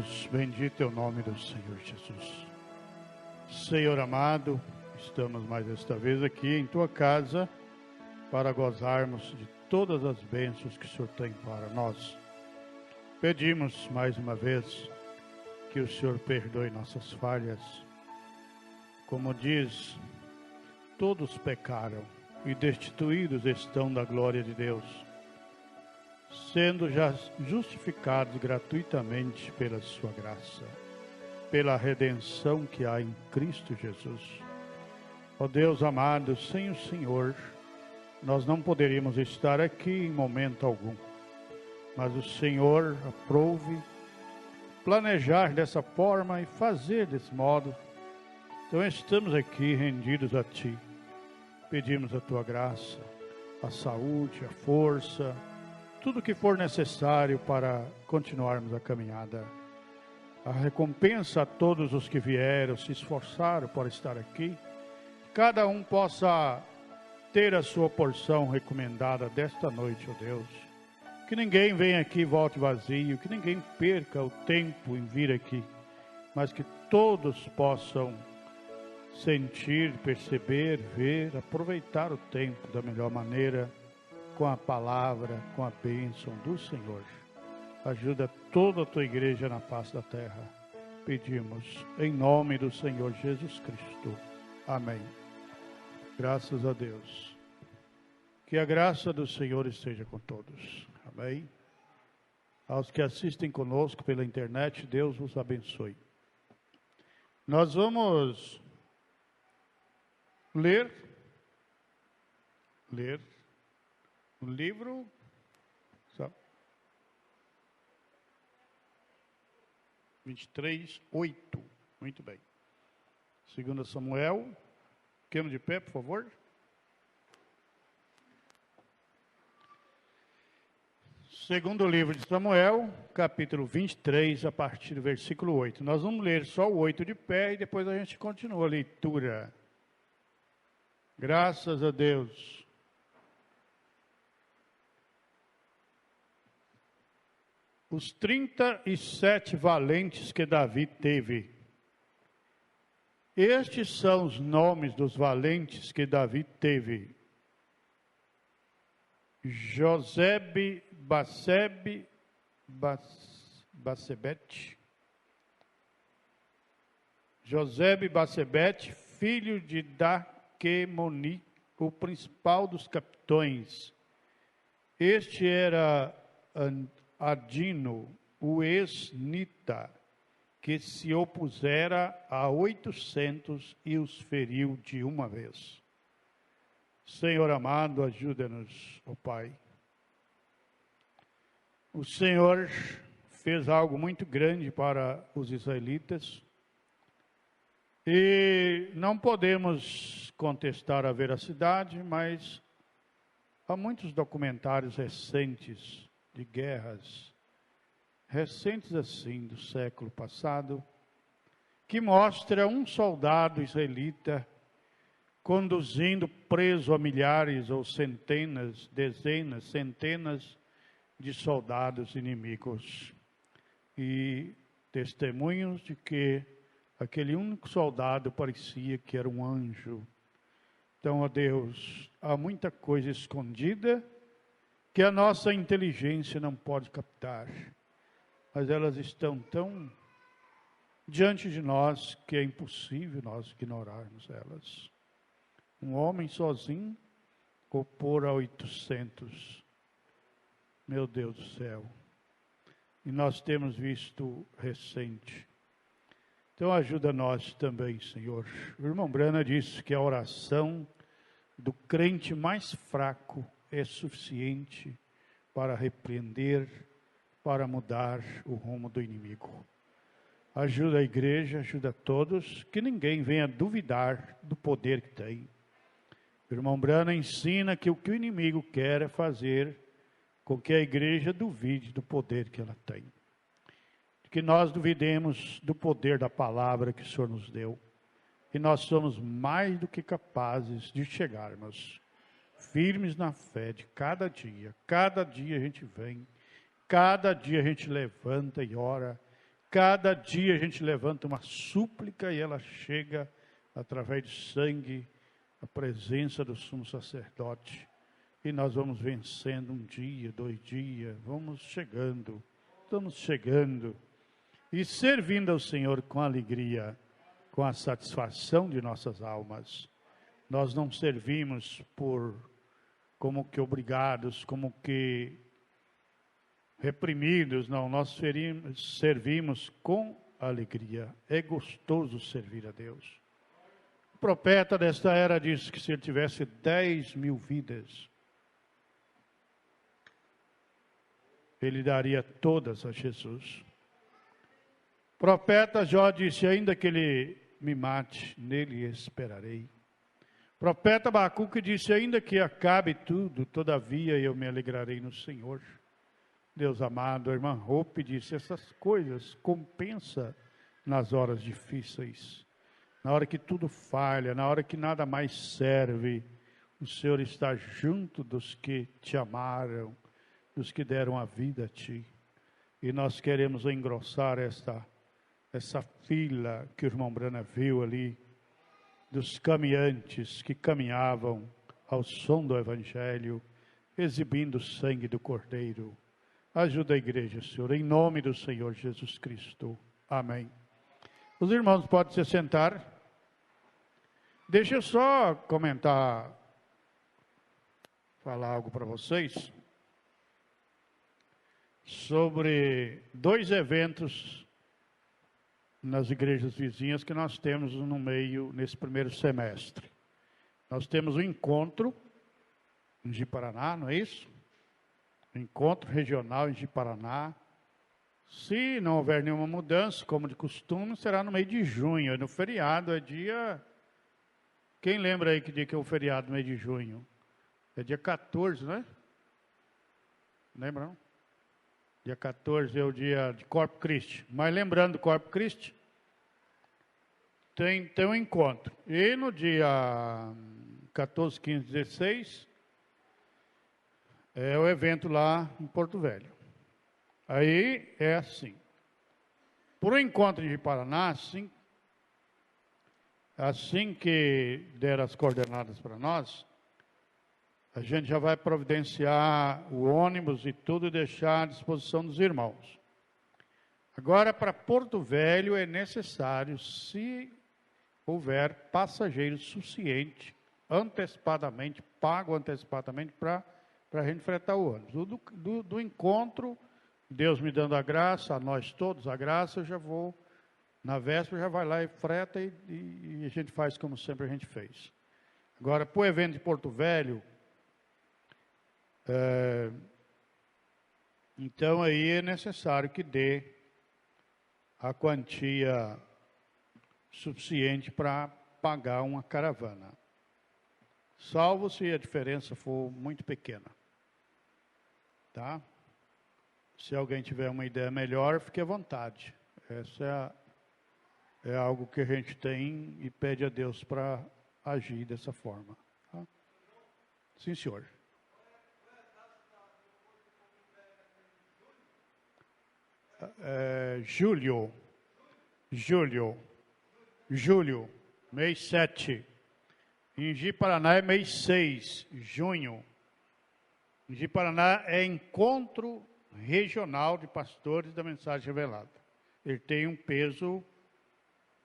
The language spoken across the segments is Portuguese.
Oremos, bendito é o nome do Senhor Jesus. Senhor amado, estamos mais esta vez aqui em Tua casa para gozarmos de todas as bênçãos que o Senhor tem para nós. Pedimos mais uma vez que o Senhor perdoe nossas falhas. Como diz, todos pecaram e destituídos estão da glória de Deus, sendo já justificados gratuitamente pela sua graça, pela redenção que há em Cristo Jesus. Ó Deus amado, sem o Senhor, nós não poderíamos estar aqui em momento algum, mas o Senhor aprove planejar dessa forma e fazer desse modo. Então estamos aqui rendidos a Ti, pedimos a Tua graça, a saúde, a força, tudo que for necessário para continuarmos a caminhada. A recompensa a todos os que vieram, se esforçaram para estar aqui. Cada um possa ter a sua porção recomendada desta noite, ó Deus. Que ninguém venha aqui e volte vazio, que ninguém perca o tempo em vir aqui, mas que todos possam sentir, perceber, ver, aproveitar o tempo da melhor maneira, com a palavra, com a bênção do Senhor. Ajuda toda a Tua igreja na face da terra. Pedimos em nome do Senhor Jesus Cristo. Amém. Graças a Deus. Que a graça do Senhor esteja com todos. Amém. Aos que assistem conosco pela internet, Deus os abençoe. Nós vamos ler o livro 23:8. Muito bem. 2 Samuel. Fiquemos de pé, por favor. Segundo livro de Samuel, capítulo 23, a partir do versículo 8. Nós vamos ler só o 8 de pé e depois a gente continua a leitura. Graças a Deus. Os 37 valentes que Davi teve. Estes são os nomes dos valentes que Davi teve: Josebe-Basebete, filho de Daquemoni, o principal dos capitões. Este era Adino, o esnita, que se opusera a 800 e os feriu de uma vez. Senhor amado, ajuda-nos, ó Pai. O Senhor fez algo muito grande para os israelitas e não podemos contestar a veracidade, mas há muitos documentários recentes de guerras, recentes assim, do século passado, que mostra um soldado israelita conduzindo preso a milhares ou centenas, dezenas, centenas de soldados inimigos. E testemunhos de que aquele único soldado parecia que era um anjo. Então, ó Deus, há muita coisa escondida que a nossa inteligência não pode captar, mas elas estão tão diante de nós que é impossível nós ignorarmos elas. Um homem sozinho opor a 800, meu Deus do céu, e nós temos visto recente. Então ajuda nós também, Senhor. O irmão Brana disse que a oração do crente mais fraco é suficiente para repreender, para mudar o rumo do inimigo. Ajuda a igreja, ajuda a todos, que ninguém venha duvidar do poder que tem. O irmão Brana ensina que o inimigo quer é fazer com que a igreja duvide do poder que ela tem. Que nós duvidemos do poder da palavra que o Senhor nos deu. E nós somos mais do que capazes de chegarmos firmes na fé de cada dia. Cada dia a gente vem, cada dia a gente levanta e ora, cada dia a gente levanta uma súplica e ela chega através de sangue, a presença do sumo sacerdote. E nós vamos vencendo um dia, 2 dias, vamos chegando, estamos chegando. E servindo ao Senhor com alegria, com a satisfação de nossas almas. Nós não servimos como que obrigados, como que reprimidos, não. Nós servimos com alegria. É gostoso servir a Deus. O profeta desta era disse que se ele tivesse 10.000 vidas, ele daria todas a Jesus. O profeta Jó disse, ainda que ele me mate, nele esperarei. O profeta Abacuque disse, ainda que acabe tudo, todavia eu me alegrarei no Senhor. Deus amado, a irmã Hope disse, essas coisas compensa nas horas difíceis. Na hora que tudo falha, na hora que nada mais serve, o Senhor está junto dos que te amaram, dos que deram a vida a ti. E nós queremos engrossar essa fila que o irmão Brana viu ali, dos caminhantes que caminhavam ao som do Evangelho, exibindo o sangue do Cordeiro. Ajuda a igreja, Senhor, em nome do Senhor Jesus Cristo. Amém. Os irmãos podem se sentar. Deixa eu só falar algo para vocês sobre 2 eventos nas igrejas vizinhas que nós temos nesse primeiro semestre. Nós temos o encontro em Ji-Paraná, não é isso? Encontro regional em Ji-Paraná. Se não houver nenhuma mudança, como de costume, será no mês de junho. No feriado é dia... Quem lembra aí que dia que é o feriado no mês de junho? É dia 14, não é? Lembra não? Dia 14 é o dia de Corpus Christi. Mas lembrando do Corpus Christi, tem um encontro. E no dia 14, 15, 16, é o evento lá em Porto Velho. Aí é assim. Por um encontro de Paraná, assim que der as coordenadas para nós, a gente já vai providenciar o ônibus e tudo e deixar à disposição dos irmãos. Agora, para Porto Velho é necessário, se houver passageiro suficiente, pago antecipadamente para a gente fretar o ônibus. Do encontro, Deus me dando a graça, a nós todos a graça, eu já vou, na véspera, já vai lá e freta e a gente faz como sempre a gente fez. Agora, para o evento de Porto Velho, então aí é necessário que dê a quantia suficiente para pagar uma caravana, salvo se a diferença for muito pequena, tá? Se alguém tiver uma ideia melhor, fique à vontade. Essa é algo que a gente tem e pede a Deus para agir dessa forma, tá? Sim, senhor. Julho, mês 7. Em Ji-Paraná é mês 6, junho. Em Ji-Paraná é encontro regional de pastores da mensagem revelada. Ele tem um peso,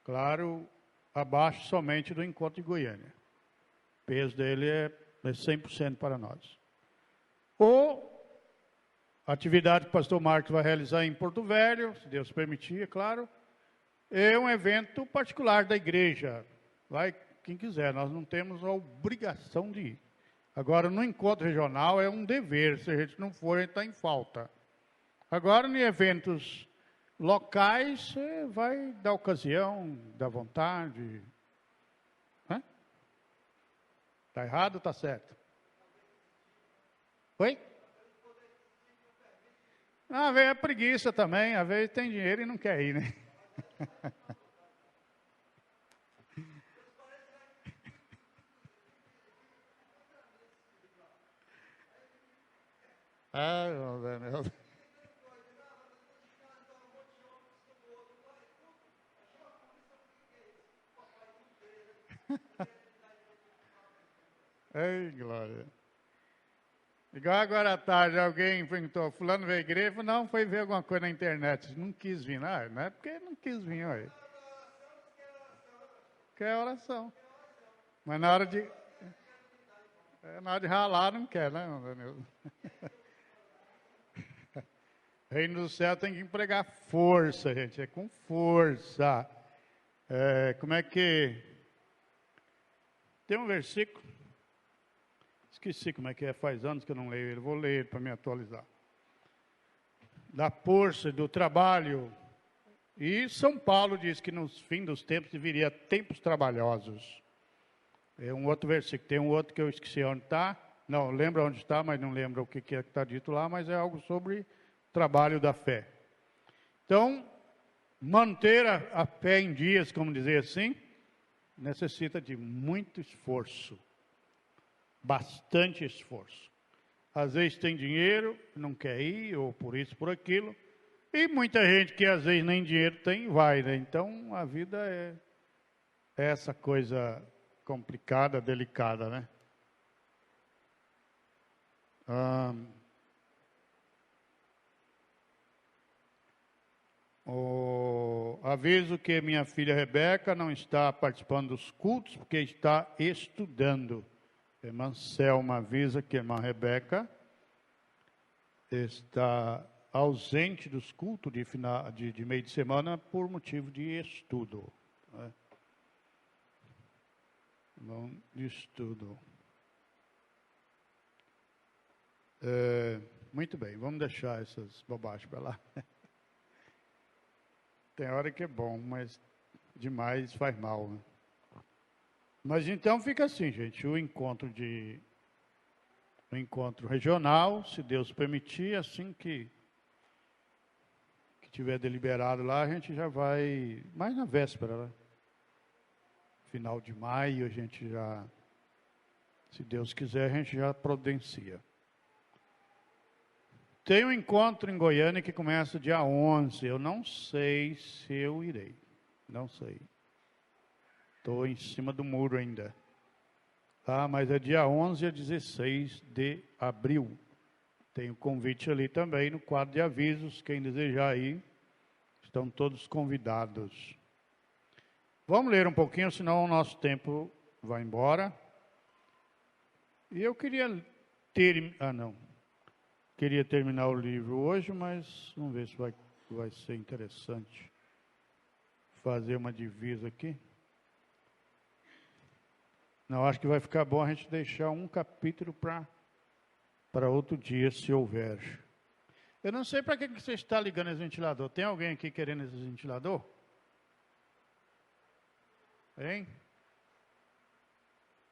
claro, abaixo somente do encontro de Goiânia. O peso dele é 100% para nós. A atividade que o pastor Marcos vai realizar em Porto Velho, se Deus permitir, é claro, é um evento particular da igreja. Vai quem quiser, nós não temos a obrigação de ir. Agora, no encontro regional é um dever, se a gente não for, a gente está em falta. Agora, em eventos locais, você vai dar ocasião, dar vontade. Está errado ou está certo? Oi? Às vezes é preguiça também, às vezes tem dinheiro e não quer ir, né? Meu Deus. Ei, glória. Igual agora à tarde, alguém perguntou, fulano veio à igreja? Falei, não, foi ver alguma coisa na internet. Não quis vir, não é porque não quis vir, olha. Quer oração. Mas na hora de ralar, não quer, né, Danilo? Reino do céu tem que empregar força, gente, é com força. Como é que... Tem um versículo, esqueci como é que é, faz anos que eu não leio ele, vou ler ele para me atualizar. Da força, do trabalho. E São Paulo diz que no fim dos tempos viria tempos trabalhosos. É um outro versículo, tem um outro que eu esqueci onde está. Não, lembro onde está, mas não lembro o que é que está dito lá, mas é algo sobre trabalho da fé. Então, manter a fé em dias, como dizer assim, necessita de muito esforço. Bastante esforço. Às vezes tem dinheiro, não quer ir, ou por isso, por aquilo. E muita gente que às vezes nem dinheiro tem, vai, né? Então, a vida é essa coisa complicada, delicada, né? Aviso que minha filha Rebeca não está participando dos cultos, porque está estudando. A irmã Selma avisa que a irmã Rebeca está ausente dos cultos de meio de semana por motivo de estudo. Né? Não de estudo. Muito bem, vamos deixar essas bobagens para lá. Tem hora que é bom, mas demais faz mal. Né? Mas então fica assim, gente, o encontro regional, se Deus permitir, assim que tiver deliberado lá, a gente já vai, mais na véspera, né? Final de maio, a gente já, se Deus quiser, a gente já providencia. Tem um encontro em Goiânia que começa dia 11, eu não sei se eu irei, não sei. Estou em cima do muro ainda. Mas é dia 11 a 16 de abril. Tem o convite ali também no quadro de avisos. Quem desejar ir, estão todos convidados. Vamos ler um pouquinho, senão o nosso tempo vai embora. E eu queria queria terminar o livro hoje, mas vamos ver se vai ser interessante fazer uma divisa aqui. Não, acho que vai ficar bom a gente deixar um capítulo para outro dia, se houver. Eu não sei para que você está ligando esse ventilador. Tem alguém aqui querendo esse ventilador? Hein?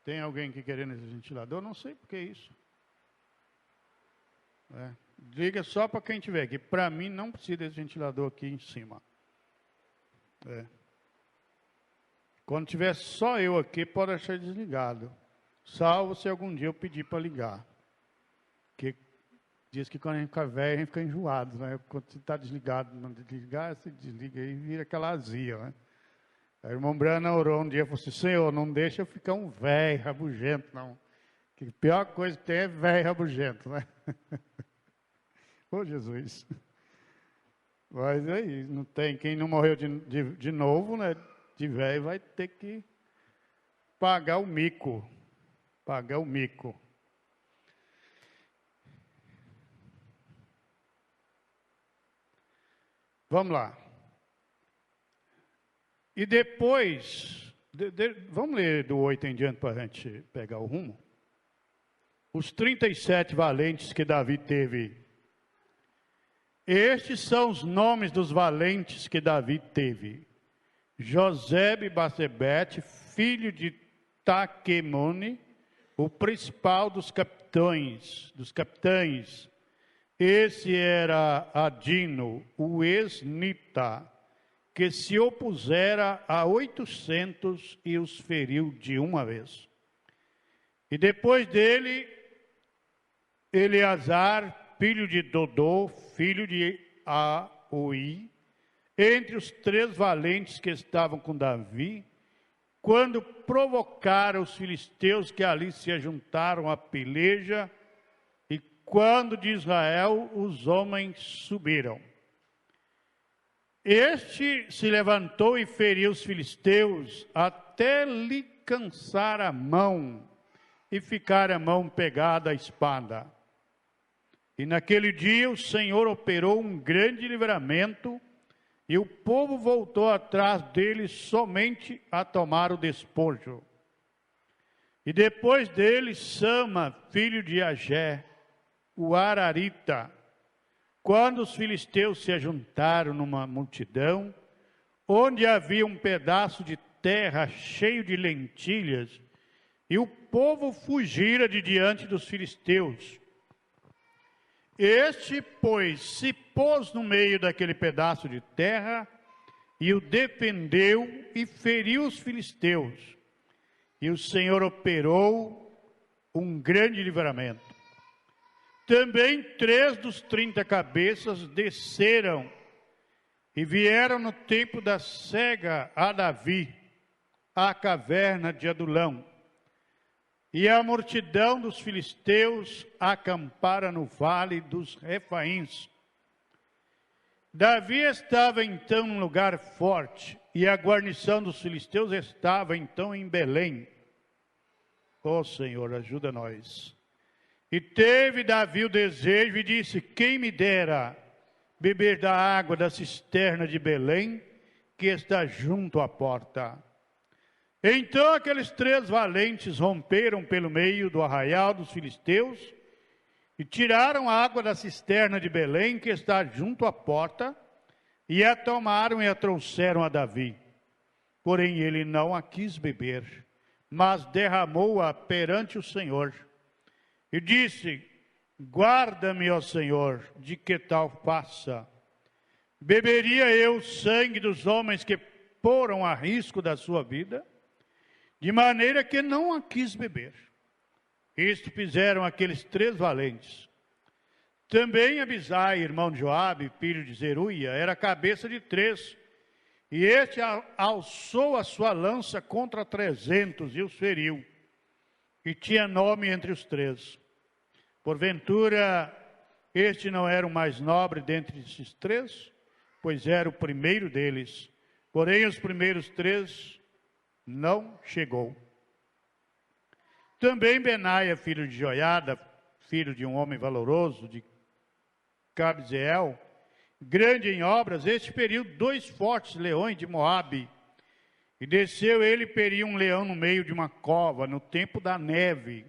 Tem alguém aqui querendo esse ventilador? Não sei por que isso. Liga só para quem tiver aqui. Para mim não precisa desse ventilador aqui em cima. Quando tiver só eu aqui, pode deixar desligado. Salvo se algum dia eu pedir para ligar. Porque diz que quando a gente fica velho, a gente fica enjoado, né? Quando você está desligado, não desligar, você desliga e vira aquela azia, né? A irmã Brana orou um dia e falou assim, Senhor, não deixa eu ficar um velho rabugento, não. Que a pior coisa que tem é velho rabugento, né? Ô, Jesus. Mas aí, não tem, quem não morreu de novo, né? De velho vai ter que pagar o mico. Pagar o mico. Vamos lá. E depois, vamos ler do 8 em diante para a gente pegar o rumo. Os 37 valentes que Davi teve. Estes são os nomes dos valentes que Davi teve. Josebe-Basebete, filho de Taquemone, o principal dos capitães. Esse era Adino, o ex-Nita, que se opusera a 800 e os feriu de uma vez. E depois dele, Eleazar, filho de Dodô, filho de Aoi, entre os 3 valentes que estavam com Davi, quando provocaram os filisteus que ali se ajuntaram à peleja, e quando de Israel os homens subiram. Este se levantou e feriu os filisteus até lhe cansar a mão e ficar a mão pegada à espada. E naquele dia o Senhor operou um grande livramento, e o povo voltou atrás dele somente a tomar o despojo. E depois dele, Sama, filho de Agé, o Ararita, quando os filisteus se ajuntaram numa multidão, onde havia um pedaço de terra cheio de lentilhas, e o povo fugira de diante dos filisteus. Este, pois, se pôs no meio daquele pedaço de terra, e o defendeu e feriu os filisteus. E o Senhor operou um grande livramento. Também 3 dos 30 cabeças desceram e vieram no tempo da cega a Davi, à caverna de Adulão. E a multidão dos filisteus acampara no vale dos Refaíns. Davi estava então num lugar forte, e a guarnição dos filisteus estava então em Belém. Ó Senhor, ajuda nós. E teve Davi o desejo e disse: quem me dera beber da água da cisterna de Belém, que está junto à porta. Então aqueles 3 valentes romperam pelo meio do arraial dos filisteus e tiraram a água da cisterna de Belém, que está junto à porta, e a tomaram e a trouxeram a Davi. Porém ele não a quis beber, mas derramou-a perante o Senhor. E disse: guarda-me, ó Senhor, de que tal faça. Beberia eu o sangue dos homens que poram a risco da sua vida? De maneira que não a quis beber. Isto fizeram aqueles 3 valentes. Também Abisai, irmão de Joabe, filho de Zeruia, era cabeça de 3. E este alçou a sua lança contra 300 e os feriu. E tinha nome entre os 3. Porventura, este não era o mais nobre dentre esses 3, pois era o primeiro deles. Porém, os primeiros 3 não chegou. Também Benaia, filho de Joiada, filho de um homem valoroso, de Cabzeel, grande em obras, este feriu 2 fortes leões de Moabe. E desceu ele e feriu um leão no meio de uma cova, no tempo da neve.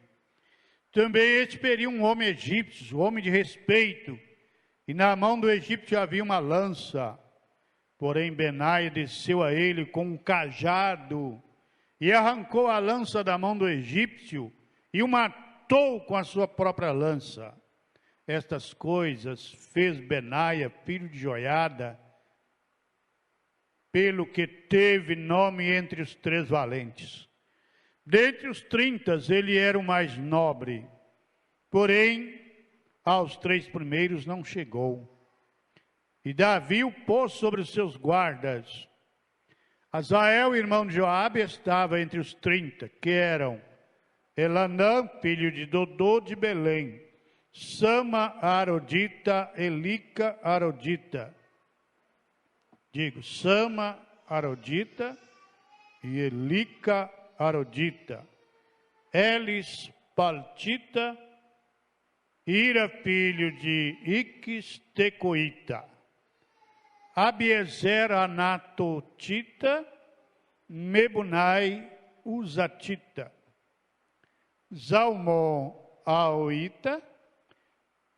Também este feriu um homem egípcio, homem de respeito, e na mão do egípcio havia uma lança. Porém Benaia desceu a ele com um cajado, e arrancou a lança da mão do egípcio, e o matou com a sua própria lança. Estas coisas fez Benaia, filho de Joiada, pelo que teve nome entre os 3 valentes. Dentre os 30, ele era o mais nobre, porém, aos 3 primeiros não chegou. E Davi o pôs sobre os seus guardas. Azael, irmão de Joabe, estava entre os 30, que eram Elanã, filho de Dodô de Belém, Sama Arodita, Elica Arodita. Sama Arodita e Elica Arodita. Elis Paltita, Ira, filho de Iques Tecoita. Abiezer Anatotita, Mebunai Uzatita. Zalmon Aoita,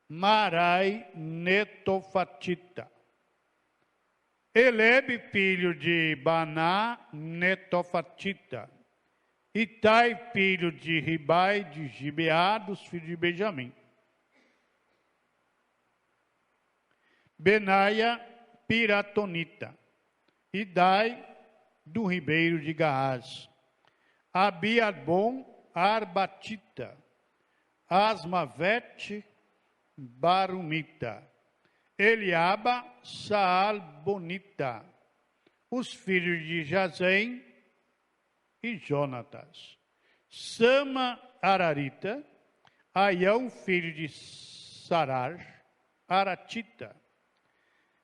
Marai Netofatita. Elebe, filho de Baná, Netofatita. Itai, filho de Ribai, de Gibeá, dos filhos de Benjamim. Benaia, Piratonita. Idai, do ribeiro de Gaás. Abiarbon, Arbatita. Asmavete, Barumita. Eliaba, Saalbonita. Os filhos de Jazém, e Jonatas. Sama, Ararita. Aião, filho de Sarar, Aratita.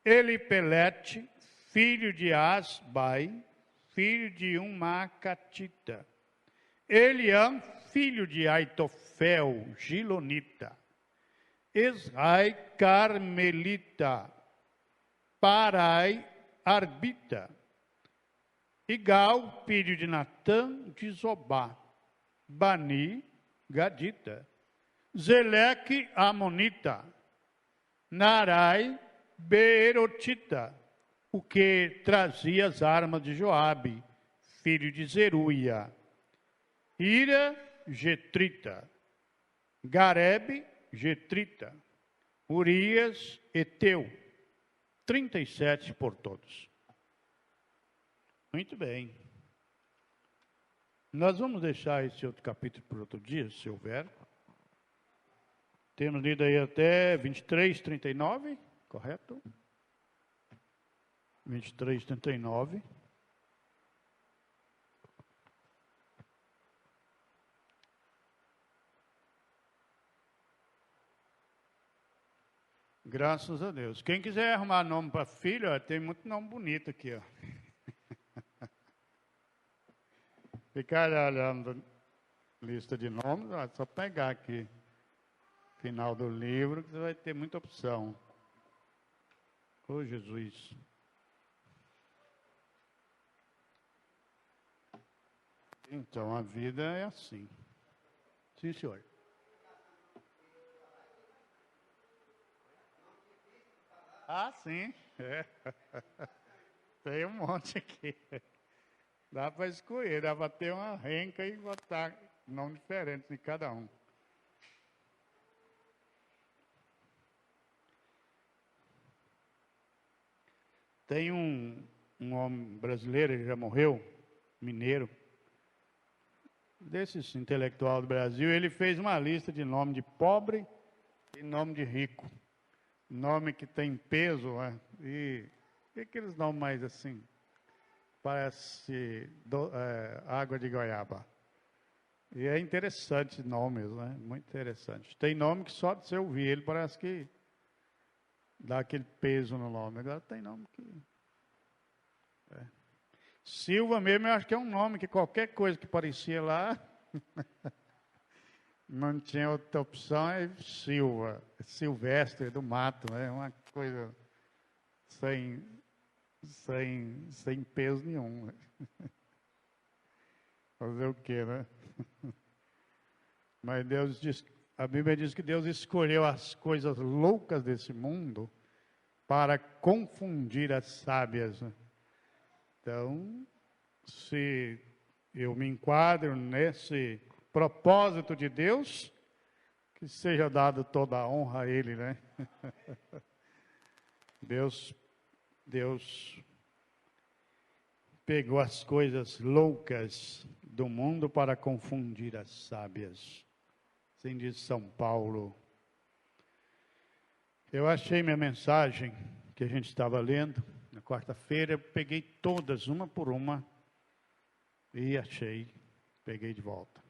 Elipelete, filho de Asbai, filho de Macatita. Eliam, filho de Aitofel, Gilonita. Esrai, Carmelita. Parai, Arbita. Igal, filho de Natã, de Zobá. Bani, Gadita. Zeleque, Amonita. Narai, Beerotita, o que trazia as armas de Joabe, filho de Zeruia. Ira, Getrita. Garebe, Getrita. Urias, Eteu. 37 por todos. Muito bem. Nós vamos deixar esse outro capítulo para outro dia, se houver. Temos lido aí até 23, 39, correto? 23, 39. Graças a Deus. Quem quiser arrumar nome para filho, ó, tem muito nome bonito aqui, ó. Ficar olhando a lista de nomes, ó, só pegar aqui. Final do livro, que você vai ter muita opção. Ô, Jesus. Então, a vida é assim. Sim, senhor. Ah, sim. É. Tem um monte aqui. Dá para escolher, dá para ter uma renca e botar nomes diferentes em cada um. Tem um homem brasileiro, ele já morreu, mineiro, desses intelectuais do Brasil, ele fez uma lista de nome de pobre e nome de rico. Nome que tem peso, né? E aqueles nomes mais assim, parece água de goiaba. E é interessante nomes, né? Muito interessante. Tem nome que só de você ouvir ele parece que dá aquele peso no nome. Agora tem nome que... Silva mesmo, eu acho que é um nome que qualquer coisa que parecia lá, não tinha outra opção, é Silva. Silvestre do mato, é uma coisa sem peso nenhum. Fazer o quê, né? Mas Deus diz, a Bíblia diz que Deus escolheu as coisas loucas desse mundo para confundir as sábias. Então, se eu me enquadro nesse propósito de Deus, que seja dado toda a honra a Ele, né? Deus pegou as coisas loucas do mundo para confundir as sábias. Assim diz São Paulo. Eu achei minha mensagem que a gente estava lendo na quarta-feira, eu peguei todas, uma por uma, e peguei de volta.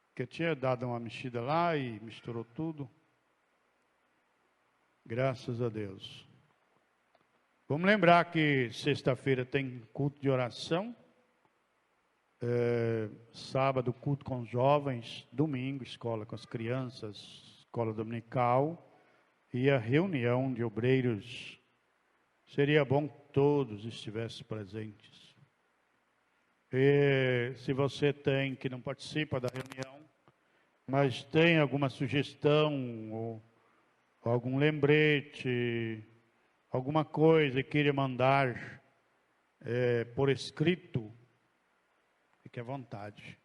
Porque eu tinha dado uma mexida lá e misturou tudo. Graças a Deus. Vamos lembrar que sexta-feira tem culto de oração, sábado culto com os jovens, domingo escola com as crianças, escola dominical e a reunião de obreiros. Seria bom que todos estivessem presentes. E se você que não participa da reunião, mas tem alguma sugestão ou algum lembrete, alguma coisa que queira mandar por escrito, fique à vontade.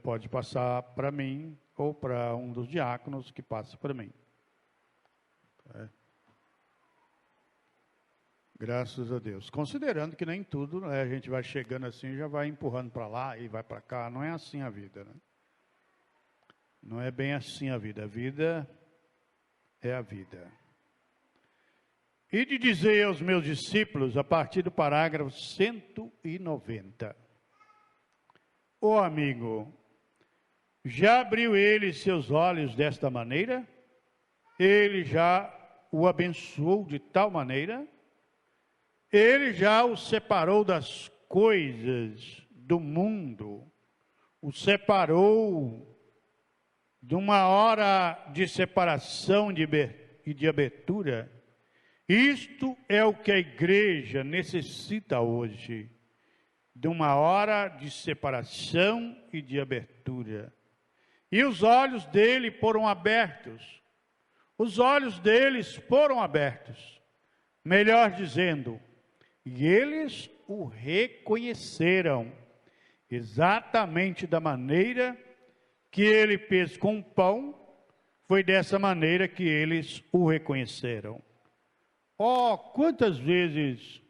Pode passar para mim ou para um dos diáconos que passa para mim. Graças a Deus. Considerando que nem tudo, né, a gente vai chegando assim e já vai empurrando para lá e vai para cá. Não é assim a vida, né? Não é bem assim a vida. A vida é a vida. E de dizer aos meus discípulos, a partir do parágrafo 190. ô amigo, já abriu ele seus olhos desta maneira? Ele já o abençoou de tal maneira? Ele já o separou das coisas do mundo, o separou de uma hora de separação e de abertura. Isto é o que a igreja necessita hoje, de uma hora de separação e de abertura. E os olhos dele foram abertos. Os olhos deles foram abertos. Melhor dizendo, e eles o reconheceram, exatamente da maneira que ele fez com o pão, foi dessa maneira que eles o reconheceram. Oh, quantas vezes...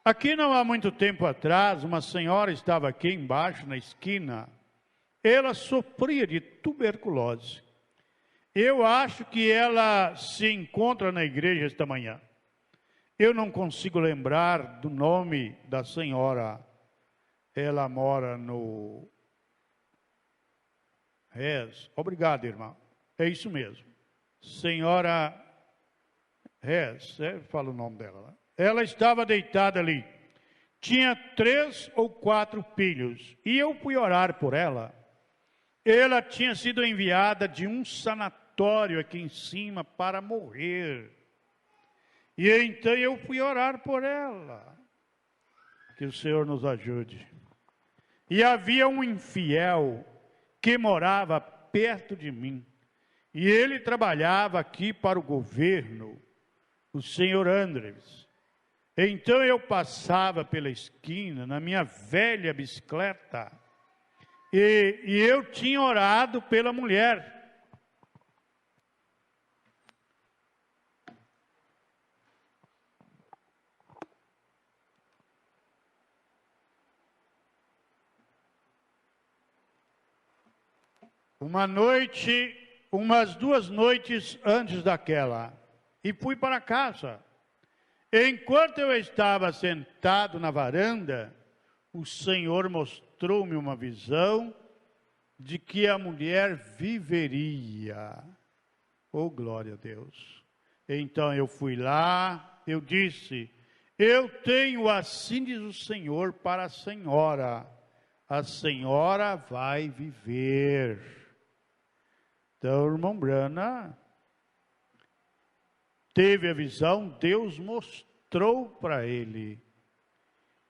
Aqui não há muito tempo atrás, uma senhora estava aqui embaixo, na esquina. Ela sofria de tuberculose. Eu acho que ela se encontra na igreja esta manhã. Eu não consigo lembrar do nome da senhora. Ela mora no... Obrigado, irmão. É isso mesmo. Senhora fala o nome dela, né? Ela estava deitada ali, tinha 3 ou 4 filhos, e eu fui orar por ela. Ela tinha sido enviada de um sanatório aqui em cima para morrer, e então eu fui orar por ela, que o Senhor nos ajude. E havia um infiel que morava perto de mim, e ele trabalhava aqui para o governo, o senhor Andres. Então eu passava pela esquina, na minha velha bicicleta, e eu tinha orado pela mulher. Uma noite, umas 2 noites antes daquela, e fui para casa. Enquanto eu estava sentado na varanda, o Senhor mostrou-me uma visão de que a mulher viveria. Oh, glória a Deus! Então eu fui lá, eu disse, eu tenho assim diz o Senhor para a senhora vai viver. Então, irmão Brana teve a visão, Deus mostrou para ele.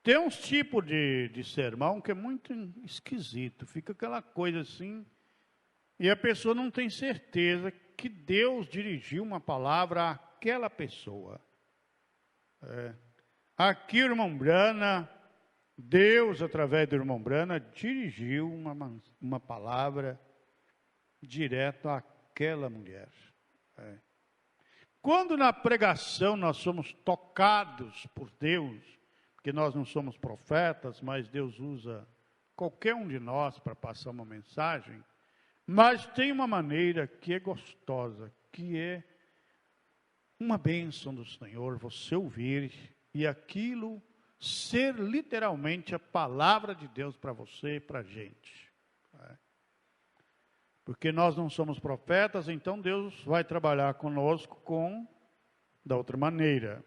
Tem uns tipos de sermão que é muito esquisito, fica aquela coisa assim, e a pessoa não tem certeza que Deus dirigiu uma palavra àquela pessoa. Aqui o irmão Brana, Deus através do irmão Brana, dirigiu uma palavra direto àquela mulher. Quando na pregação nós somos tocados por Deus, porque nós não somos profetas, mas Deus usa qualquer um de nós para passar uma mensagem, mas tem uma maneira que é gostosa, que é uma bênção do Senhor, você ouvir e aquilo ser literalmente a palavra de Deus para você e para a gente. Porque nós não somos profetas, então Deus vai trabalhar conosco da outra maneira.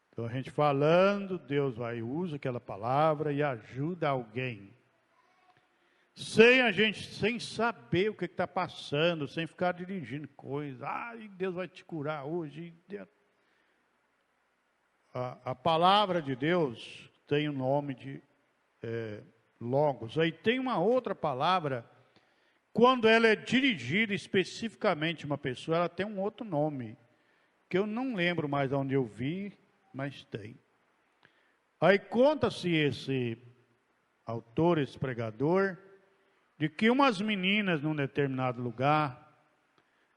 Então a gente falando, Deus vai usar aquela palavra e ajuda alguém. Sem saber o que está passando, sem ficar dirigindo coisas. Deus vai te curar hoje. A palavra de Deus tem o nome de Logos. Aí tem uma outra palavra. Quando ela é dirigida especificamente a uma pessoa, ela tem um outro nome, que eu não lembro mais onde eu vi, mas tem. Aí conta-se esse autor, esse pregador, de que umas meninas num determinado lugar,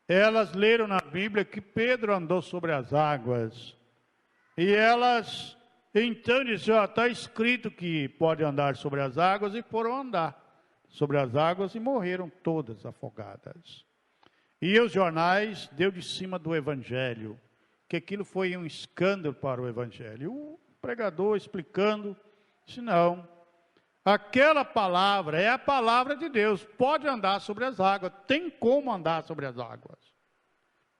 elas leram na Bíblia que Pedro andou sobre as águas, e elas então disseram, está escrito que pode andar sobre as águas, e foram andar sobre as águas e morreram todas afogadas. E os jornais deu de cima do evangelho, que aquilo foi um escândalo para o evangelho. O pregador explicando, disse não, Aquela palavra é a palavra de Deus. Pode andar sobre as águas. Tem como andar sobre as águas.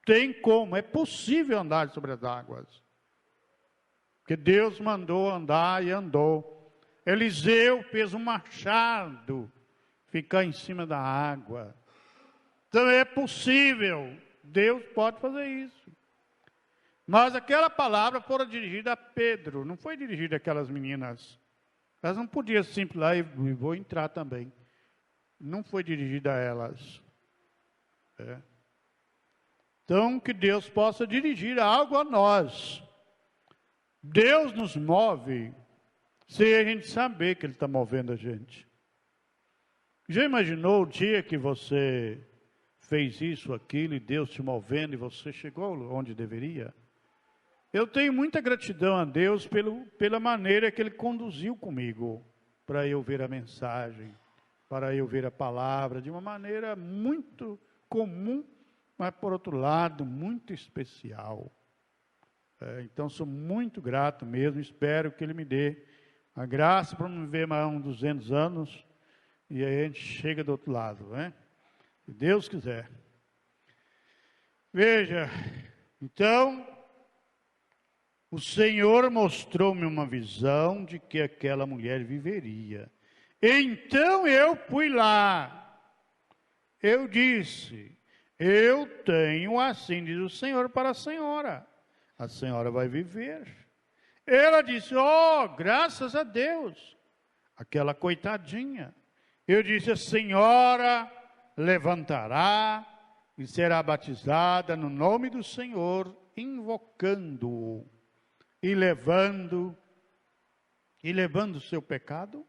Tem como. É possível andar sobre as águas. Porque Deus mandou andar e andou. Eliseu fez um machado ficar em cima da água. Então é possível. Deus pode fazer isso. Mas aquela palavra foi dirigida a Pedro. Não foi dirigida àquelas meninas. Elas não podiam simplesmente lá e vou entrar também. Não foi dirigida a elas. Então, que Deus possa dirigir algo a nós. Deus nos move sem a gente saber que Ele está movendo a gente. Já imaginou o dia que você fez isso, aquilo, e Deus te movendo, e você chegou onde deveria? Eu tenho muita gratidão a Deus pela maneira que Ele conduziu comigo, para eu ver a mensagem, para eu ver a palavra, de uma maneira muito comum, mas por outro lado, muito especial. Então, sou muito grato mesmo, espero que Ele me dê a graça para me ver mais uns 200 anos, e aí a gente chega do outro lado, né? Se Deus quiser. Veja, então, o Senhor mostrou-me uma visão de que aquela mulher viveria. Então eu fui lá. Eu disse, eu tenho assim diz o Senhor para a senhora. A senhora vai viver. Ela disse, graças a Deus. Aquela coitadinha. Eu disse, a senhora levantará e será batizada no nome do Senhor, invocando-o e levando o seu pecado.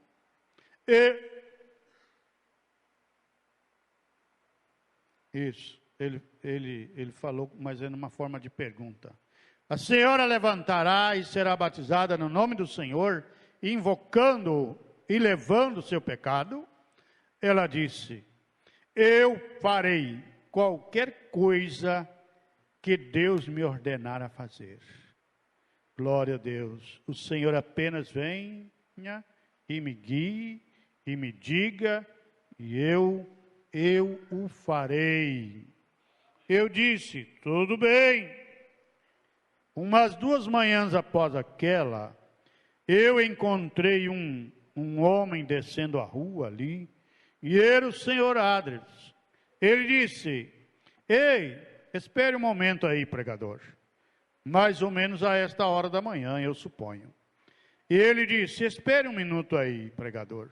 Isso, ele falou, mas é numa forma de pergunta. A senhora levantará e será batizada no nome do Senhor, invocando-o e levando o seu pecado. Ela disse, eu farei qualquer coisa que Deus me ordenar a fazer. Glória a Deus. O Senhor apenas venha e me guie e me diga, e eu o farei. Eu disse, tudo bem. Umas 2 manhãs após aquela, eu encontrei um homem descendo a rua ali, e era o senhor Adres. Ele disse, ei, espere um momento aí, pregador. Mais ou menos a esta hora da manhã, eu suponho. E ele disse, espere um minuto aí, pregador.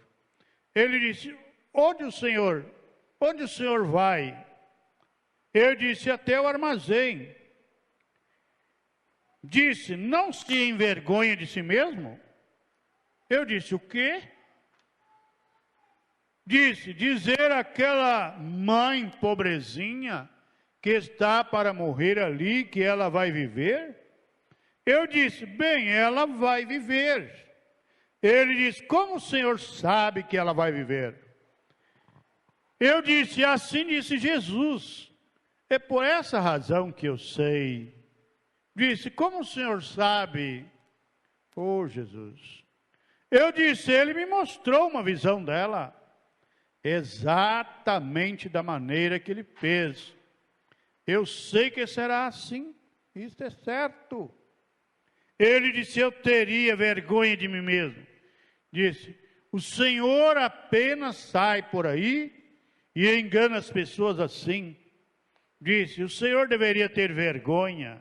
Ele disse, onde o senhor vai? Eu disse, até o armazém. Disse, não se envergonha de si mesmo? Eu disse, o quê? Disse, dizer àquela mãe pobrezinha que está para morrer ali, que ela vai viver? Eu disse, bem, ela vai viver. Ele disse, como o senhor sabe que ela vai viver? Eu disse, assim disse Jesus. É por essa razão que eu sei. Disse, como o senhor sabe? Jesus. Eu disse, ele me mostrou uma visão dela. Exatamente da maneira que ele fez. Eu sei que será assim. Isso é certo. Ele disse, eu teria vergonha de mim mesmo. Disse, o Senhor apenas sai por aí e engana as pessoas assim. Disse, o Senhor deveria ter vergonha.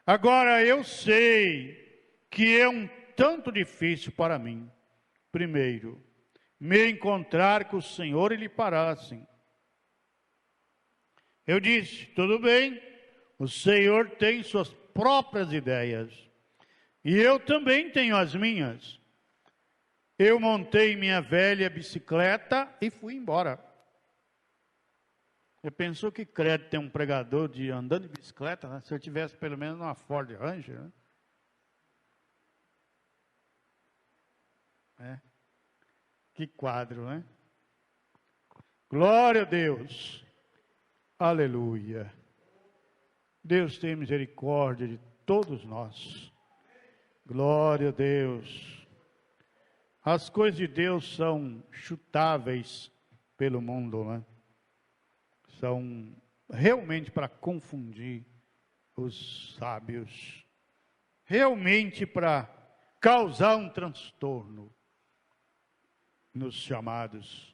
Agora eu sei que é um tanto difícil para mim, primeiro, me encontrar com o Senhor e lhe parar assim. Eu disse, tudo bem, o Senhor tem suas próprias ideias, e eu também tenho as minhas. Eu montei minha velha bicicleta e fui embora. Eu pensou que credo ter um pregador andando de bicicleta, né? Se eu tivesse pelo menos uma Ford Ranger, né? Que quadro, né? Glória a Deus. Aleluia. Deus tem misericórdia de todos nós. Glória a Deus. As coisas de Deus são chutáveis pelo mundo, né? São realmente para confundir os sábios, realmente para causar um transtorno nos chamados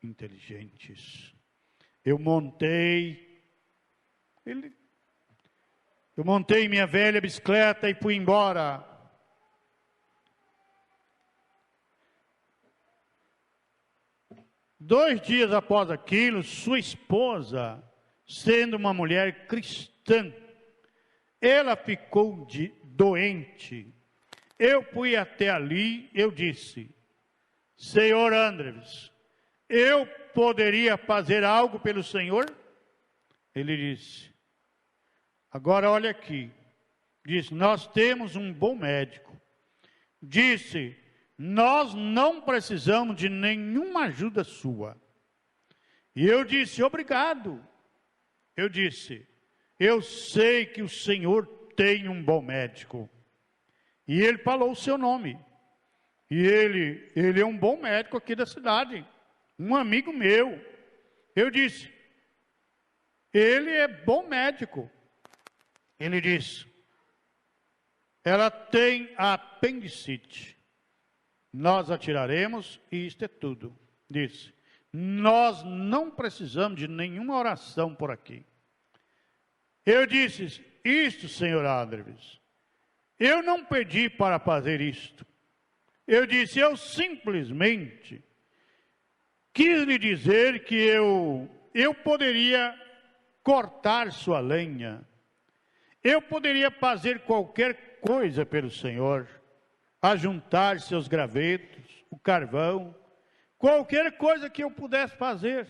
inteligentes. Eu montei minha velha bicicleta e fui embora. Dois dias após aquilo, sua esposa, sendo uma mulher cristã, ela ficou doente. Eu fui até ali, eu disse: Senhor Andrews, eu poderia fazer algo pelo Senhor? Ele disse: agora olha aqui. Disse: nós temos um bom médico. Disse: nós não precisamos de nenhuma ajuda sua. E eu disse: obrigado. Eu disse: eu sei que o Senhor tem um bom médico. E ele falou o seu nome. E ele é um bom médico aqui da cidade. Um amigo meu. Eu disse: ele é bom médico. Ele disse: ela tem apendicite. Nós a tiraremos e isto é tudo. Disse: nós não precisamos de nenhuma oração por aqui. Eu disse: isto, senhor Andrews, eu não pedi para fazer isto. Eu disse: eu simplesmente quis lhe dizer que eu poderia cortar sua lenha. Eu poderia fazer qualquer coisa pelo Senhor, ajuntar seus gravetos, o carvão, qualquer coisa que eu pudesse fazer.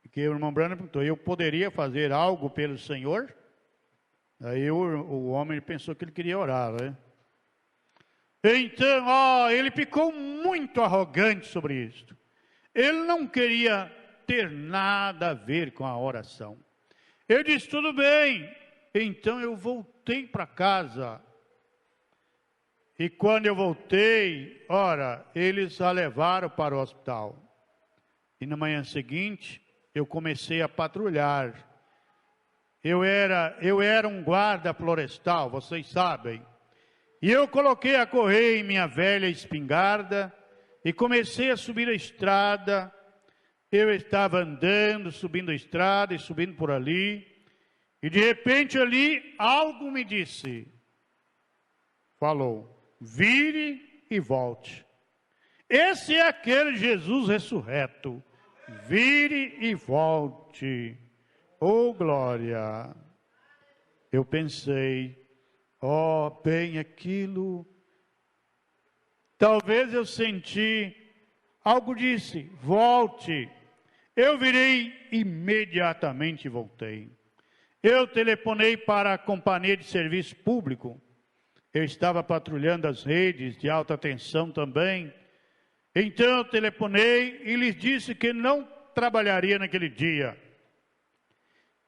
Porque o irmão Branham perguntou: eu poderia fazer algo pelo Senhor? Aí o homem pensou que ele queria orar, né? Então, ele ficou muito arrogante sobre isso. Ele não queria ter nada a ver com a oração. Eu disse: tudo bem. Então eu voltei para casa. E quando eu voltei, eles a levaram para o hospital. E na manhã seguinte, eu comecei a patrulhar. Eu era um guarda florestal, vocês sabem. E eu coloquei a correr em minha velha espingarda e comecei a subir a estrada. Eu estava andando, subindo a estrada e subindo por ali. E de repente ali algo me disse, falou: vire e volte. Esse é aquele Jesus ressurreto. Vire e volte. Oh, glória! Eu pensei: bem aquilo. Talvez eu senti, algo disse: volte. Eu virei imediatamente e voltei. Eu telefonei para a companhia de serviço público. Eu estava patrulhando as redes de alta tensão também. Então eu telefonei e lhes disse que não trabalharia naquele dia.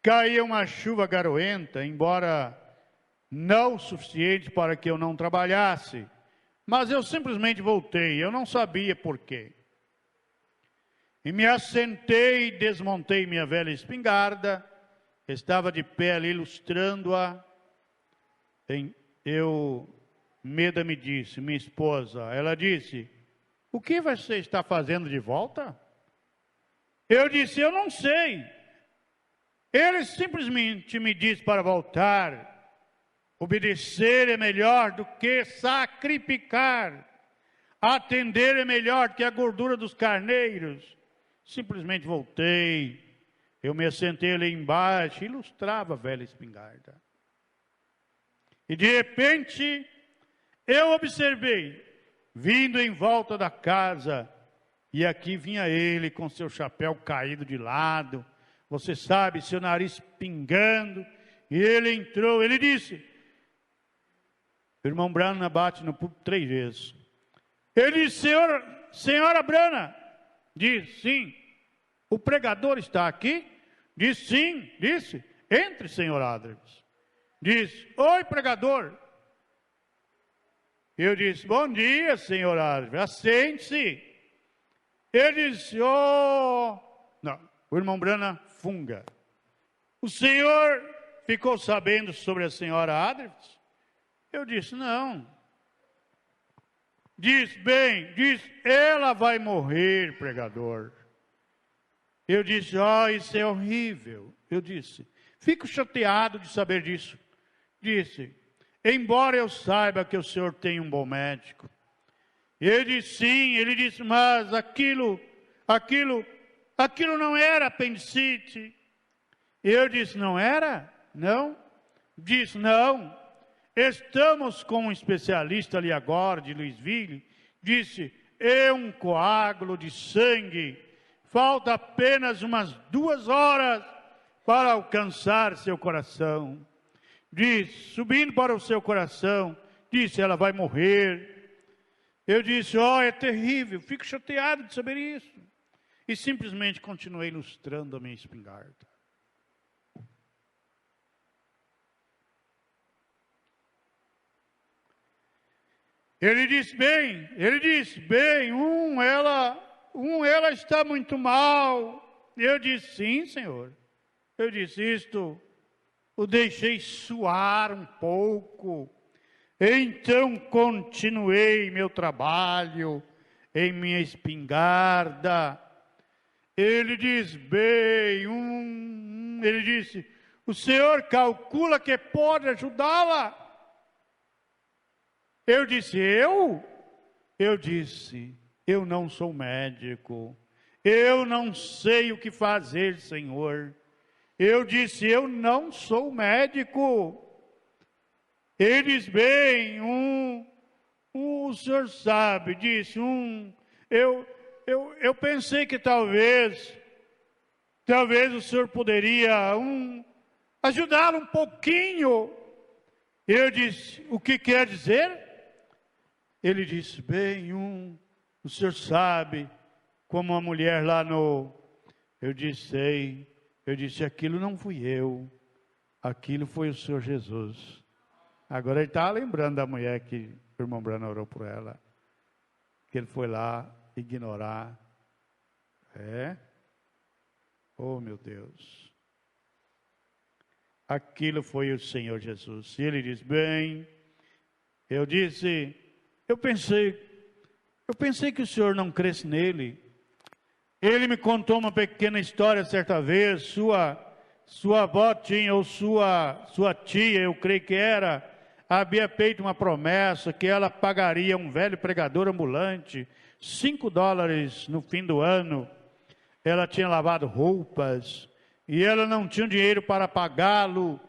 Caía uma chuva garoenta, embora não o suficiente para que eu não trabalhasse. Mas eu simplesmente voltei, eu não sabia por quê. E me assentei e desmontei minha velha espingarda. Estava de pé ali ilustrando-a. Meda me disse, minha esposa, ela disse: o que você está fazendo de volta? Eu disse: eu não sei. Ele simplesmente me disse para voltar. Obedecer é melhor do que sacrificar. Atender é melhor que a gordura dos carneiros. Simplesmente voltei. Eu me assentei ali embaixo, ilustrava a velha espingarda. E de repente, eu observei, vindo em volta da casa, e aqui vinha ele com seu chapéu caído de lado, você sabe, seu nariz pingando, e ele entrou, ele disse, o irmão Brana bate no púlpito 3 vezes. Ele disse: senhora Brana, disse: sim. O pregador está aqui? Disse: sim. Disse: entre, senhor Adams. Disse: oi, pregador. Eu disse: bom dia, senhor Adler, assente-se. Ele disse: oh... Não, o irmão Brana Funga. O senhor ficou sabendo sobre a senhora Adler? Eu disse: não. Diz: ela vai morrer, pregador. Eu disse: isso é horrível. Eu disse: fico chateado de saber disso. Disse: embora eu saiba que o senhor tem um bom médico. Eu disse: sim. Ele disse: mas aquilo não era apendicite. Eu disse: não era? Não? Disse: não. Estamos com um especialista ali agora, de Louisville. Disse: é um coágulo de sangue. Falta apenas umas 2 horas para alcançar seu coração. Disse: subindo para o seu coração. Disse: ela vai morrer. Eu disse: é terrível, fico chateado de saber isso. E simplesmente continuei lustrando a minha espingarda. Ele disse: ela está muito mal. Eu disse: sim, senhor. Eu disse: isto o deixei suar um pouco. Então continuei meu trabalho em minha espingarda. Ele disse: ele disse: o senhor calcula que pode ajudá-la? Eu disse: eu? Eu disse: eu não sou médico. Eu não sei o que fazer, senhor. Eu disse: eu não sou médico. Ele disse: o senhor sabe, disse, eu pensei que talvez o senhor poderia ajudá-lo um pouquinho. Eu disse: o que quer dizer? Ele disse: o senhor sabe como a mulher lá no... Eu disse: sei. Eu disse: aquilo não fui eu, aquilo foi o Senhor Jesus. Agora ele estava lembrando da mulher que o irmão Brana orou por ela, que ele foi lá ignorar. Oh, meu Deus. Aquilo foi o Senhor Jesus. E ele disse: eu pensei que o senhor não cresce nele. Ele me contou uma pequena história certa vez. Sua avó tinha, ou sua tia, eu creio que era, havia feito uma promessa que ela pagaria um velho pregador ambulante $5 no fim do ano. Ela tinha lavado roupas e ela não tinha dinheiro para pagá-lo.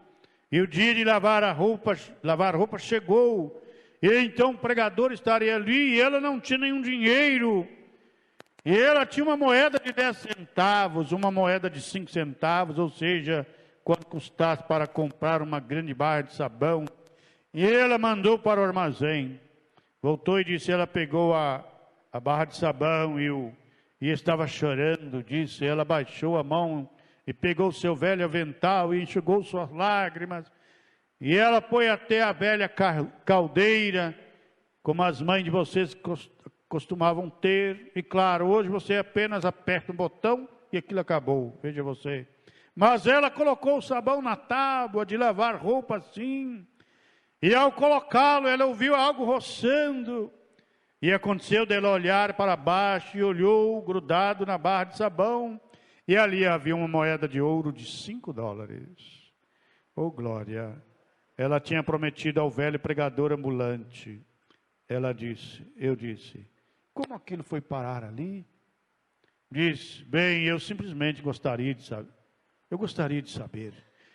E o dia de lavar roupa chegou. E então o pregador estaria ali e ela não tinha nenhum dinheiro. E ela tinha uma moeda de 10 centavos, uma moeda de 5 centavos, ou seja, quanto custasse para comprar uma grande barra de sabão. E ela mandou para o armazém. Voltou e disse: ela pegou a barra de sabão e estava chorando. Disse: ela baixou a mão e pegou o seu velho avental e enxugou suas lágrimas. E ela foi até a velha caldeira, como as mães de vocês costumavam ter. E claro, hoje você apenas aperta um botão e aquilo acabou, veja você. Mas ela colocou o sabão na tábua de lavar roupa assim. E ao colocá-lo, ela ouviu algo roçando. E aconteceu dela olhar para baixo e olhou grudado na barra de sabão. E ali havia uma moeda de ouro de $5. Oh, glória! Ela tinha prometido ao velho pregador ambulante. Eu disse: como aquilo foi parar ali? Disse: eu simplesmente gostaria de saber. Eu gostaria de saber.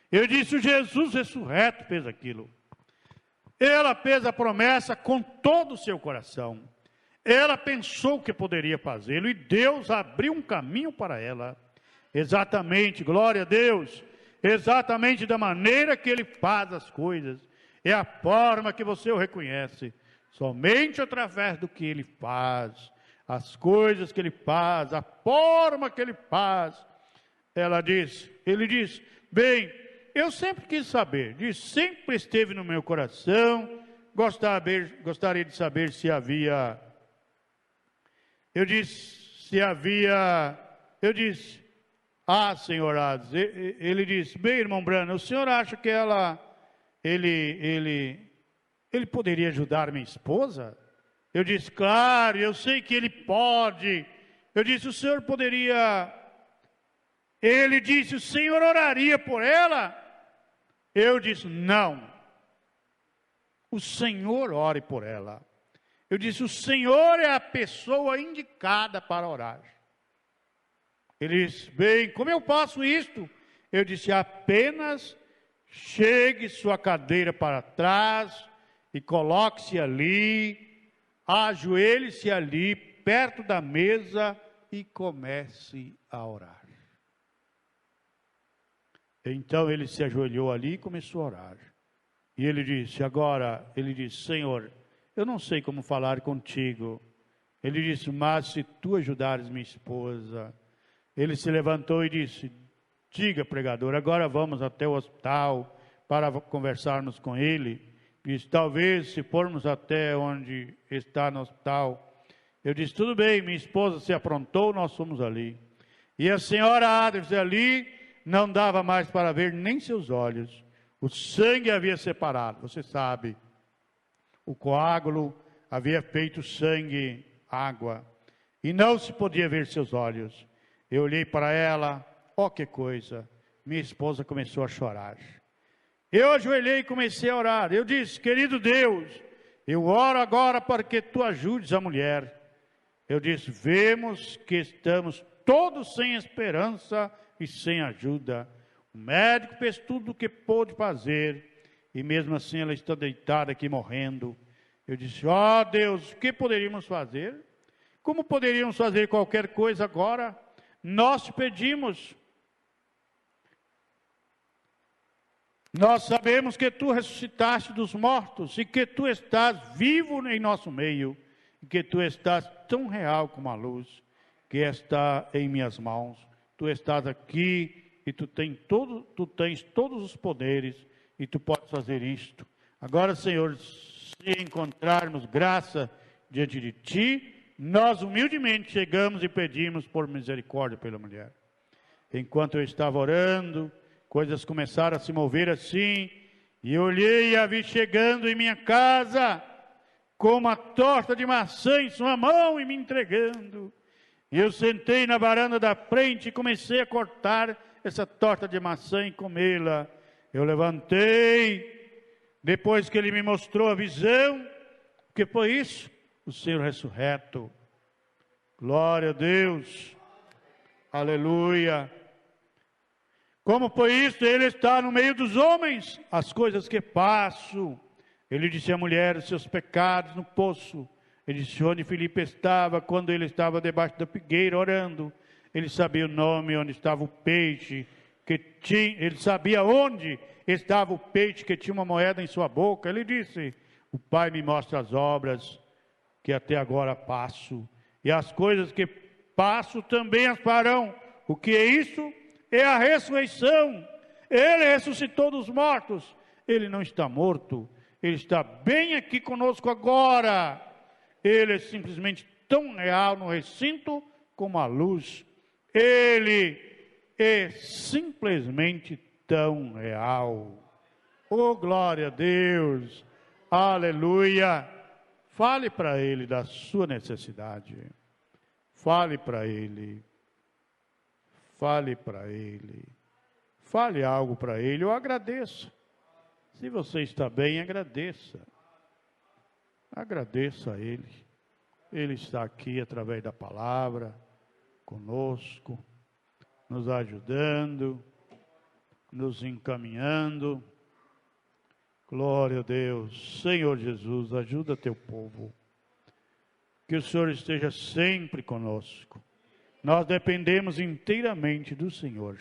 Eu disse: o Jesus ressurreto fez aquilo. Ela fez a promessa com todo o seu coração. Ela pensou que poderia fazê-lo e Deus abriu um caminho para ela. Exatamente, glória a Deus. Exatamente da maneira que Ele faz as coisas. É a forma que você o reconhece. Somente através do que Ele faz. As coisas que Ele faz, a forma que Ele faz. Ele diz: eu sempre quis saber, sempre esteve no meu coração, gostaria de saber se havia, eu disse, Senhor Hades, ele disse, bem, irmão Brano, o senhor acha que ele poderia ajudar minha esposa? Eu disse, claro, eu sei que ele pode. Eu disse, o senhor poderia... Ele disse, o senhor oraria por ela? Eu disse, não. O senhor ore por ela. Eu disse, o senhor é a pessoa indicada para orar. Ele disse, bem, como eu faço isto? Eu disse, apenas chegue sua cadeira para trás e coloque-se ali, ajoelhe-se ali, perto da mesa e comece a orar. Então ele se ajoelhou ali e começou a orar. E ele disse, Senhor, eu não sei como falar contigo. Ele disse, mas se tu ajudares minha esposa. Ele se levantou e disse, diga, pregador, agora vamos até o hospital para conversarmos com ele. Disse, talvez se formos até onde está no hospital. Eu disse, tudo bem, minha esposa se aprontou, nós fomos ali. E a senhora Adams ali não dava mais para ver nem seus olhos. O sangue havia separado, você sabe. O coágulo havia feito sangue, água. E não se podia ver seus olhos. Eu olhei para ela, que coisa. Minha esposa começou a chorar. Eu ajoelhei e comecei a orar. Eu disse, querido Deus, eu oro agora para que tu ajudes a mulher. Eu disse, vemos que estamos todos sem esperança e sem ajuda. O médico fez tudo o que pôde fazer e mesmo assim ela está deitada aqui morrendo. Eu disse, Deus, o que poderíamos fazer? Como poderíamos fazer qualquer coisa agora? Nós te pedimos. Nós sabemos que tu ressuscitaste dos mortos e que tu estás vivo em nosso meio e que tu estás tão real como a luz que está em minhas mãos. Tu estás aqui e tu tens todos os poderes e tu podes fazer isto. Agora, Senhor, se encontrarmos graça diante de ti, nós humildemente chegamos e pedimos por misericórdia pela mulher. Enquanto eu estava orando, coisas começaram a se mover assim, e eu olhei e a vi chegando em minha casa, com uma torta de maçã em sua mão e me entregando. E eu sentei na varanda da frente e comecei a cortar essa torta de maçã e comê-la. Eu levantei, depois que ele me mostrou a visão, o que foi isso? O Senhor ressurreto. Glória a Deus. Aleluia. Como foi isso? Ele está no meio dos homens, as coisas que passo. Ele disse à mulher, os seus pecados no poço. Ele disse onde Filipe estava, quando ele estava debaixo da figueira orando. Ele sabia o nome, onde estava o peixe, ele sabia onde estava o peixe que tinha uma moeda em sua boca. Ele disse, o Pai me mostra as obras que até agora passo, e as coisas que passo também as farão. O que é isso? É a ressurreição. Ele ressuscitou dos mortos. Ele não está morto, ele está bem aqui conosco agora. Ele é simplesmente tão real no recinto como a luz. Ele é simplesmente tão real. Oh, glória a Deus. Aleluia. Fale para ele da sua necessidade. Fale para ele. Fale para ele. Fale algo para ele ou agradeça. Se você está bem, agradeça. Agradeça a ele. Ele está aqui através da palavra, conosco, nos ajudando, nos encaminhando. Glória a Deus. Senhor Jesus, ajuda teu povo. Que o Senhor esteja sempre conosco. Nós dependemos inteiramente do Senhor,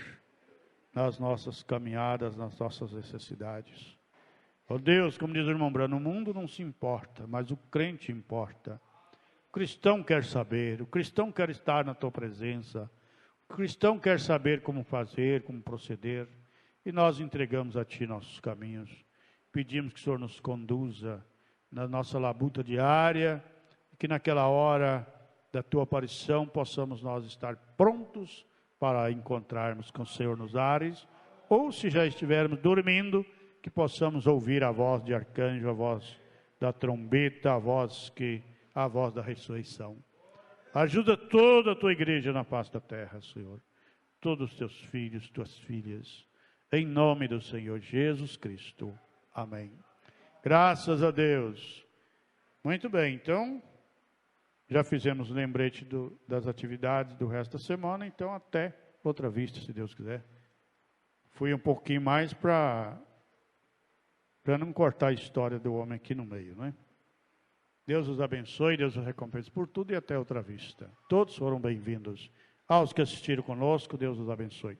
nas nossas caminhadas, nas nossas necessidades. Ó Deus, como diz o irmão Brano, o mundo não se importa, mas o crente importa. O cristão quer saber, o cristão quer estar na tua presença, o cristão quer saber como fazer, como proceder. e nós entregamos a Ti nossos caminhos. Pedimos que o Senhor nos conduza na nossa labuta diária, e que naquela hora da Tua aparição possamos nós estar prontos para encontrarmos com o Senhor nos ares, ou se já estivermos dormindo, que possamos ouvir a voz de arcanjo, a voz da trombeta, a voz da ressurreição. Ajuda toda a Tua igreja na face da terra, Senhor. Todos os Teus filhos, Tuas filhas, em nome do Senhor Jesus Cristo. Amém. Graças a Deus. Muito bem, então, já fizemos o lembrete das atividades do resto da semana, então até outra vista, se Deus quiser. Fui um pouquinho mais para não cortar a história do homem aqui no meio, né? Deus os abençoe, Deus os recompense por tudo e até outra vista. Todos foram bem-vindos. Aos que assistiram conosco, Deus os abençoe.